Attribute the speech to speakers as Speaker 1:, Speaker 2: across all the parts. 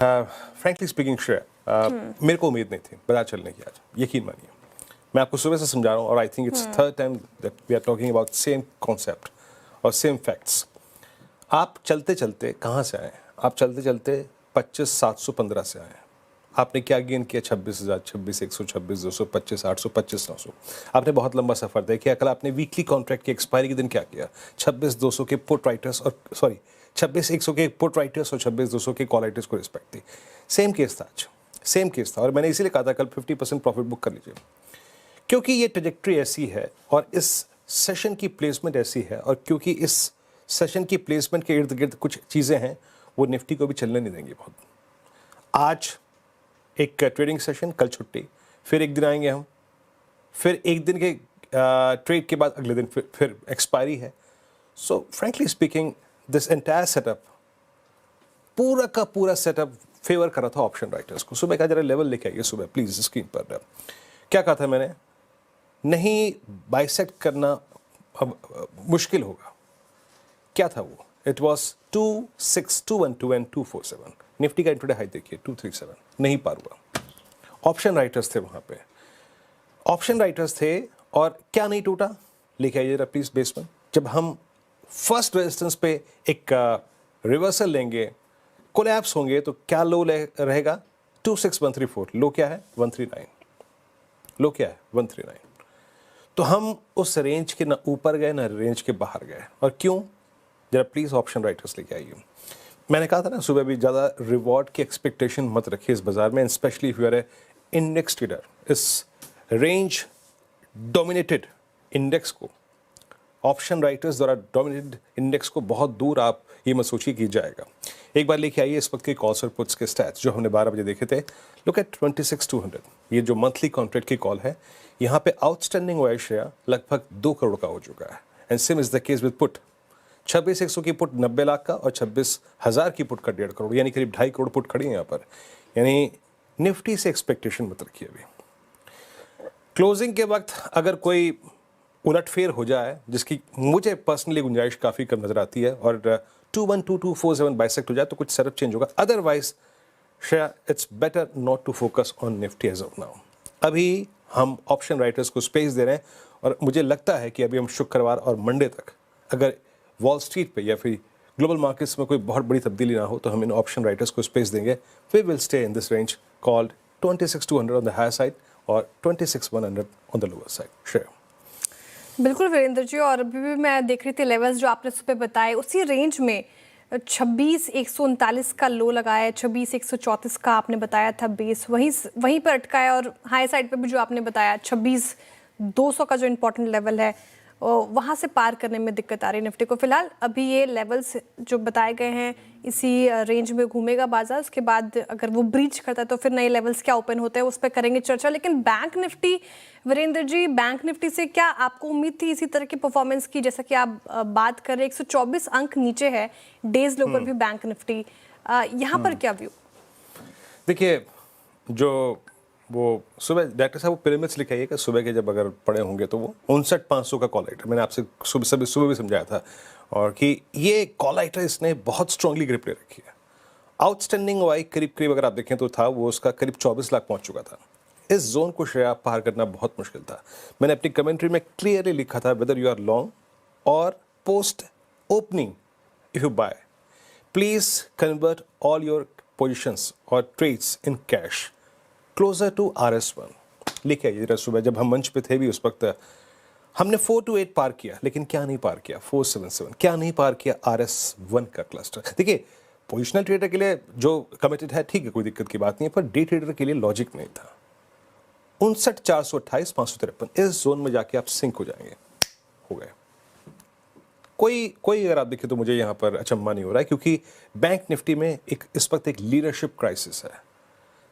Speaker 1: Frankly speaking Shreya, मेरे को उम्मीद नहीं थी बाजार चलने की आज, यकीन मानिए। मैं आपको सुबह से समझा रहा हूँ और I think it's third time that we are talking about same concept और सेम फैक्ट्स। आप चलते चलते कहाँ से आए? आप चलते चलते 25,715 से आए। आपने क्या गेन किया? 26,000, 26,100, 26,200, 25,800, 25,900। आपने बहुत लंबा सफर तय किया। कल आपने वीकली कॉन्ट्रैक्ट की एक्सपायरी के दिन क्या किया? 26,200 के पुट राइटर्स और 26,100 के पुट राइटर्स और 26,200 के कॉल राइटर्स को रिस्पेक्ट थी। सेम केस था आज, सेम केस था और मैंने इसीलिए कहा था कल 50% प्रॉफिट बुक कर लीजिए, क्योंकि ये ट्रेजेक्ट्री ऐसी है और इस सेशन की प्लेसमेंट ऐसी है और क्योंकि इस सेशन की प्लेसमेंट के इर्द गिर्द कुछ चीज़ें हैं वो निफ्टी को भी चलने नहीं देंगी बहुत। आज एक ट्रेडिंग सेशन, कल छुट्टी, फिर एक दिन आएंगे हम, फिर एक दिन के ट्रेड के बाद अगले दिन फिर एक्सपायरी है। So frankly speaking this entire setup, पूरा का पूरा सेटअप फेवर कर रहा था ऑप्शन राइटर्स को। सुबह का जरा लेवल लेके आइए सुबह प्लीज स्क्रीन पर। क्या कहा था मैंने? नहीं बाइसेक्ट करना अब मुश्किल होगा। क्या था वो? It was 26,212 and 247। निफ्टी का इंट्राडे हाई देखिए 237, नहीं पार हुआ। ऑप्शन राइटर्स थे वहां पे, ऑप्शन राइटर्स थे और क्या नहीं टूटा? लेके आइए जरा प्लीज बेसमेंट। जब हम फर्स्ट रेजिस्टेंस पे एक रिवर्सल लेंगे, कोलैप्स होंगे, तो क्या लो रहेगा? 26,134। लो क्या है? 139। लो क्या है? 139। तो हम उस रेंज के ना ऊपर गए ना रेंज के बाहर गए। और क्यों? जरा प्लीज ऑप्शन राइटर्स लेके आइए। मैंने कहा था ना सुबह भी, ज़्यादा रिवॉर्ड की एक्सपेक्टेशन मत रखिए इस बाजार में, specially if you are a index trader. इस रेंज डोमिनेटेड इंडेक्स को, ऑप्शन राइटर्स द्वारा डोमिनेटेड इंडेक्स को बहुत दूर आप ये मत सोचिए कि जाएगा। एक बार लेके आइए इस वक्त के कॉल्स और पुट्स के स्टैट्स जो हमने 12 बजे देखे थे। लुक एट 26,200, ये जो मंथली कॉन्ट्रैक्ट की कॉल है, यहाँ पे आउटस्टैंडिंग हुआ है शेयर लगभग 2 करोड़ का हो चुका है। And same is the case with put. 26,100 की पुट 90 लाख का और 26,000 की पुट का 1.5 करोड़, यानी करीब 2.5 करोड़ पुट खड़ी है यहाँ पर। यानी निफ्टी से एक्सपेक्टेशन मत रखिए अभी। क्लोजिंग के वक्त अगर कोई उलटफेर हो जाए, जिसकी मुझे पर्सनली गुंजाइश काफ़ी कम नजर आती है, और 212247 बाइसेक्ट हो जाए तो कुछ सेटअप चेंज होगा। Otherwise share it's better not to focus on Nifty as of now. अभी हम ऑप्शन राइटर्स को स्पेस दे रहे हैं और मुझे लगता है कि अभी हम शुक्रवार और मंडे तक अगर वॉल स्ट्रीट पे या फिर ग्लोबल मार्केट्स में कोई बहुत बड़ी तब्दीली ना हो तो हम इन ऑप्शन राइटर्स को स्पेस देंगे। We will stay in this range called 26,200 on the higher side और 26,100 on the lower side. Share
Speaker 2: बिल्कुल वीरेंद्र जी, और अभी भी मैं देख रही थी लेवल्स जो आपने सुबह बताए, उसी रेंज में 26,139 का लो लगाया है, 26,134 का आपने बताया था बेस, वहीं पर अटका है। और हाई साइड पे भी जो आपने बताया 26,200 का जो इंपॉर्टेंट लेवल है, वहाँ से पार करने में दिक्कत आ रही है निफ्टी को। फिलहाल अभी ये लेवल्स जो बताए गए हैं इसी रेंज में घूमेगा बाजार। उसके बाद अगर वो ब्रीच करता है तो फिर नए लेवल्स क्या ओपन होते हैं उस पर करेंगे चर्चा। लेकिन bank Nifty, Virendra ji, bank Nifty से क्या आपको उम्मीद थी इसी तरह की परफॉर्मेंस की? जैसा कि आप बात कर रहे हैं 124 अंक नीचे है डेज लो पर भी बैंक निफ्टी, यहाँ पर क्या व्यू?
Speaker 1: देखिए, जो वो सुबह डॉक्टर साहब वो पिरामिड्स लिखे आइएगा सुबह के, जब अगर पड़े होंगे तो वो 59,500 का कॉल राइटर मैंने आपसे सुबह भी समझाया था, और कि ये कॉल राइटर इसने बहुत स्ट्रांगली ग्रिप ले रखी है। आउटस्टैंडिंग वाई करीब अगर आप देखें तो था वो उसका करीब 24 लाख पहुंच चुका था। इस जोन को शेयर पार करना बहुत मुश्किल था। मैंने अपनी कमेंट्री में क्लियरली लिखा था, whether you are long or post opening if you buy, please convert all your positions or trades in cash closure to RS1। लिखे आइए जरा सुबह, जब हम मंच पे थे भी उस वक्त हमने 428 पार किया, लेकिन क्या नहीं पार किया? 477। क्या नहीं पार किया? RS1 का क्लस्टर। देखिए, पोजिशनल ट्रेडर के लिए जो कमिटेड है ठीक है, कोई दिक्कत की बात नहीं है, पर डे ट्रेडर के लिए लॉजिक नहीं था। 59,428, 553, इस जोन में जाके आप सिंक हो जाएंगे, हो गए। कोई अगर आप देखें तो मुझे यहाँ पर अचंभा नहीं हो रहा है, क्योंकि बैंक निफ्टी में इस वक्त एक लीडरशिप क्राइसिस है।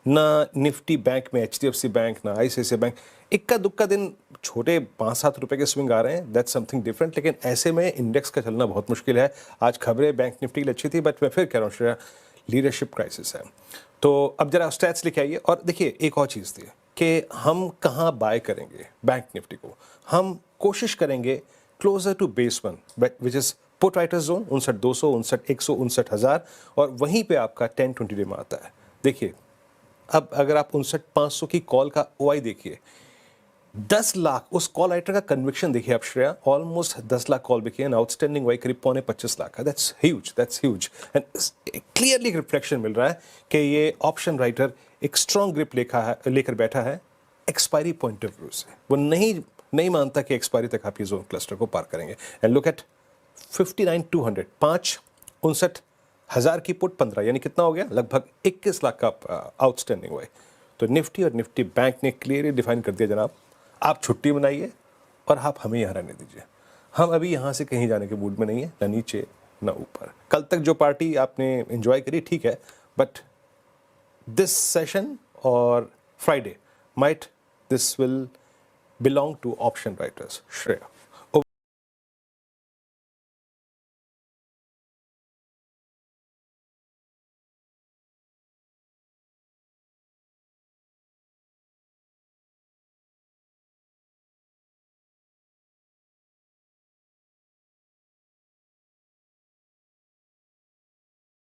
Speaker 1: ना निफ्टी बैंक में HDFC बैंक, ना ICICI बैंक, इक्का दुक्का दिन छोटे 5-7 रुपए के स्विंग आ रहे हैं, दैट्स समथिंग डिफरेंट। लेकिन ऐसे में इंडेक्स का चलना बहुत मुश्किल है। आज खबरें बैंक निफ्टी के लिए अच्छी थी, बट मैं फिर कह रहा हूँ लीडरशिप क्राइसिस है। तो अब जरा स्टैट्स लिखे आइए। और देखिए, एक और चीज़ थी कि हम कहाँ बाय करेंगे बैंक निफ्टी को। हम कोशिश करेंगे closer to base one which is put writer zone 59,200, 59,100, 59,000, और वहीं पे आपका 10-20 डे में आता है। देखिए, अब अगर आप 59,500 की कॉल का OI देखिए, 10 लाख उस कॉल राइटर का कन्विक्शन देखिए आप श्रेया, ऑलमोस्ट 10 लाख कॉल बिकी एंड आउटस्टैंडिंग वाई करीब 25 लाख का। That's huge and clearly reflection मिल रहा है कि ये ऑप्शन राइटर एक स्ट्रॉन्ग ग्रिप लेकर बैठा है एक्सपायरी पॉइंट ऑफ व्यू से। वो नहीं मानता कि एक्सपायरी तक आप ये जोन क्लस्टर को पार करेंगे। एंड लुक एट 59,200, 59,000 की पुट 15, यानी कितना हो गया, लगभग 21 लाख का आउटस्टैंडिंग वाई। तो निफ्टी और निफ्टी बैंक ने क्लियरली डिफाइन कर दिया, जनाब आप छुट्टी बनाइए और आप हमें यहाँ रहने दीजिए। हम अभी यहाँ से कहीं जाने के मूड में नहीं है, ना नीचे ना ऊपर। कल तक जो पार्टी आपने एंजॉय करी ठीक है, बट दिस सेशन और Friday might this will belong to option writers. Shreya.